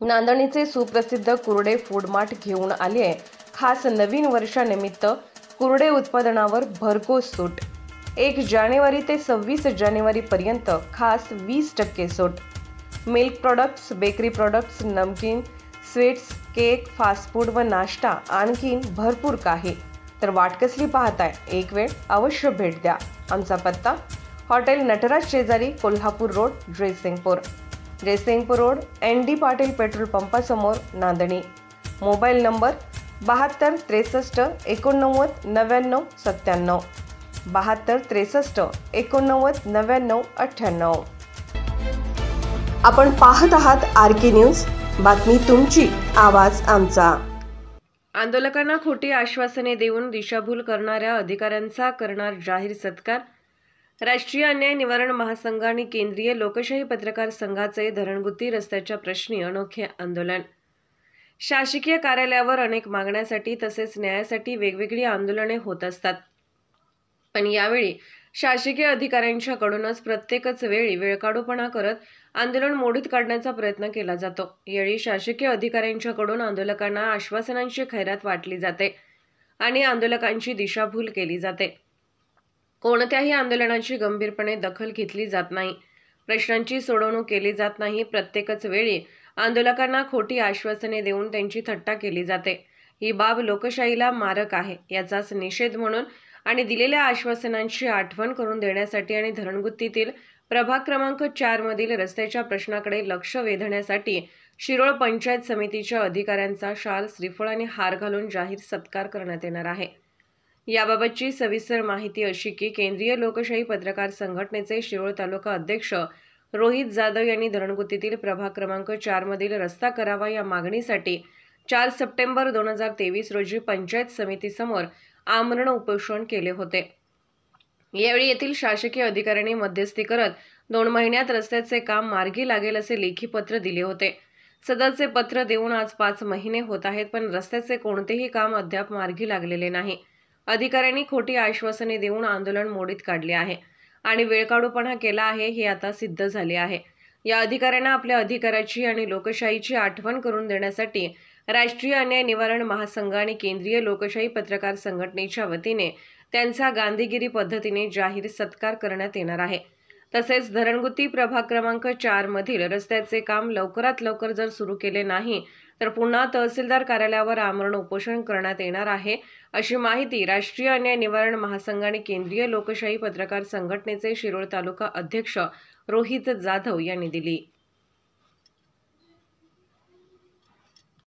नांदणीचे सुप्रसिद्ध कुर्डे food mart घेऊन आली आहे खास नवीन वर्षानिमित्त कुर्डे उत्पादनावर भरघोस सूट। 1 जानेवारी ते 26 जानेवारी पर्यंत खास 20% सूट। मिल्क प्रोडक्ट्स, बेकरी प्रोडक्ट्स, नमकीन, स्वीट्स, केक, फास्ट फूड व नाश्ता आणखीन भरपूर काही। तर वाट कसली पाहताय? एक वेळ अवश्य भेट द्या। आमचा पत्ता हॉटेल नटराज शेजारी, Kolhapur road, Jaysingpur road, ND Patil petrol पंपासमोर, नांदणी। Mobile number 72 63 89 99 97, 72 63 89 99 98। आपण पाहत आहात RK न्यूज, बातमी तुमची, आवाज आमचा। आंदोलकांना खोटी आश्वासने देऊन दिशाभूल करणाऱ्या अधिकाऱ्यांचा करणार जाहीर सत्कार। राष्ट्रीय अन्याय निवारण महासंघ आणि केंद्रीय लोकशाही पत्रकार संघाचे धरणगुत्ती रस्त्याच्या प्रश्नी अनोखे आंदोलन। शासकीय कार्यालयावर अनेक मागण्यासाठी तसेच न्यायासाठी वेगवेगळी आंदोलने होत असतात, पण यावेळी शासकीय अधिकाऱ्यांच्याकडूनच प्रत्येकच वेळी वेळकाढूपणा करत आंदोलन मोडीत काढण्याचा प्रयत्न केला जातो। यावेळी शासकीय अधिकाऱ्यांच्याकडून आंदोलकांना आश्वासनांची खैरात वाटली जाते आणि आंदोलकांची दिशाभूल केली जाते। कोणत्याही आंदोलनाची गंभीरपणे दखल घेतली जात नाही, प्रश्नांची सोडवणूक केली जात नाही। प्रत्येकच वेळी आंदोलकांना खोटी आश्वासने देऊन त्यांची थट्टा केली जाते। ही बाब लोकशाहीला मारक आहे। याचाच निषेध म्हणून आणि दिलेल्या आश्वासनांची आठवण करून देण्यासाठी आणि धरणगुत्तीतील प्रभाग क्रमांक 4 मधील रस्त्याच्या प्रश्नाकडे लक्ष वेधण्यासाठी शिरोळ पंचायत समितीच्या अधिकाऱ्यांचा शाल, श्रीफळ आणि हार घालून जाहीर सत्कार करण्यात येणार आहे। याबाबतची सविस्तर माहिती अशी की केंद्रीय लोकशाही पत्रकार संघटनेचे शिरोळ तालुका अध्यक्ष रोहित जाधव यांनी धरणगुत्तीतील प्रभाग क्रमांक 4 मधील रस्ता करावा या मागणीसाठी 4 सप्टेंबर 2023 रोजी पंचायत समितीसमोर आमरण उपोषण केले होते। यावेळी येथील शासकीय अधिकाऱ्यांनी मध्यस्थी करत 2 महिन्यात रस्त्याचे काम मार्गी लागेल असे लेखी पत्र दिले होते। सदरचे पत्र देऊन आज 5 महिने होत आहेत, पण रस्त्याचे कोणतेही काम अद्याप मार्गी लागलेले नाही। अधिकाऱ्यांनी खोटी आश्वासने देऊन आंदोलन मोडीत काढले आहे आणि वेळकाढूपणा केला आहे, हे आता सिद्ध झाले आहे। या अधिकाऱ्यांना आपल्या अधिकाराची आणि लोकशाहीची आठवण करून देण्यासाठी राष्ट्रीय अन्याय निवारण महासंघ आणि केंद्रीय लोकशाही पत्रकार संघटनेच्या वतीने त्यांचा गांधीगिरी पद्धतीने जाहीर सत्कार करण्यात येणार आहे। तसेच धरणगुत्ती प्रभाग क्रमांक 4 मधील रस्त्याचे काम लवकरात लवकर जर सुरू केले नाही तर पुन्हा तहसीलदार कार्यालयावर आमरण उपोषण करण्यात येणार आहे, अशी माहिती राष्ट्रीय अन्याय निवारण महासंघ आणि केंद्रीय लोकशाही पत्रकार संघटनेचे शिरोळ तालुका अध्यक्ष रोहित जाधव यांनी दिली।